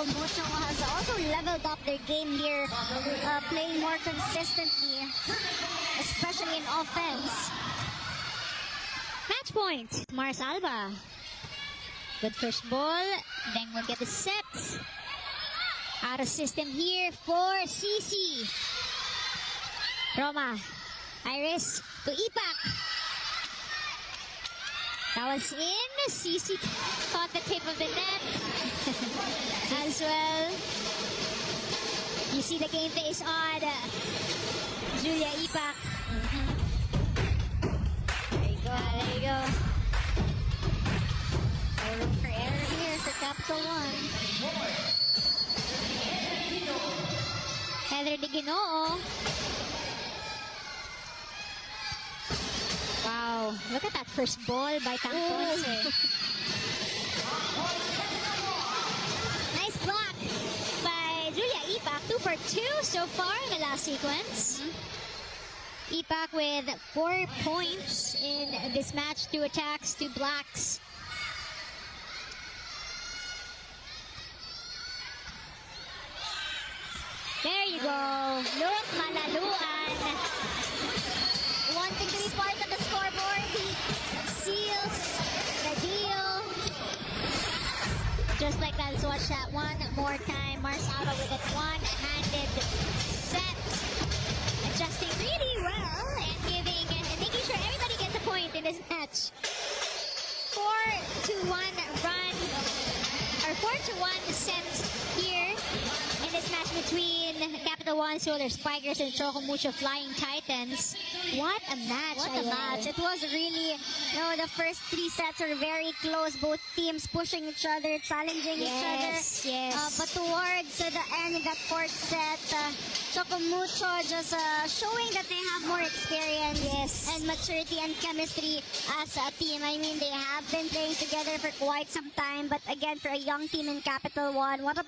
Mucho has also leveled up their game here, playing more consistently, especially in offense. Match point, Mars Alba. Good first ball. Then we'll get the set. Out of system here for CC. Roma. Iris to Ipak. That was in. CC caught the tip of the net as well. You see the gameplay is on. Julia Ipak. There you go. There you go. No room for error here for Capital One. Heather De Ginoo. Wow, look at that first ball by Tangponce. Nice block by Julia Ipak. 2 for 2 so far in the last sequence. Ipak with 4 points in this match. 2 attacks, 2 blocks. There you go. Look, malaluan. Wanting to be part of the scoreboard, he seals the deal. Just like that, let's watch that one more time. Mars Alba with a one-handed set. Adjusting really well and making sure everybody gets a point in this match. 4-1 run, or 4-1 sets here in this match between Capital One, Solar Spikers, and Chocomucho Flying Titans. What a match! What a match. It was really, the first 3 sets are very close. Both teams pushing each other, challenging each other. Yes. But towards the end of that 4th set, Chocomucho just showing that they have more experience and maturity and chemistry as a team. I mean, they have been playing together for quite some time. But again, for a young team in Capital One, what a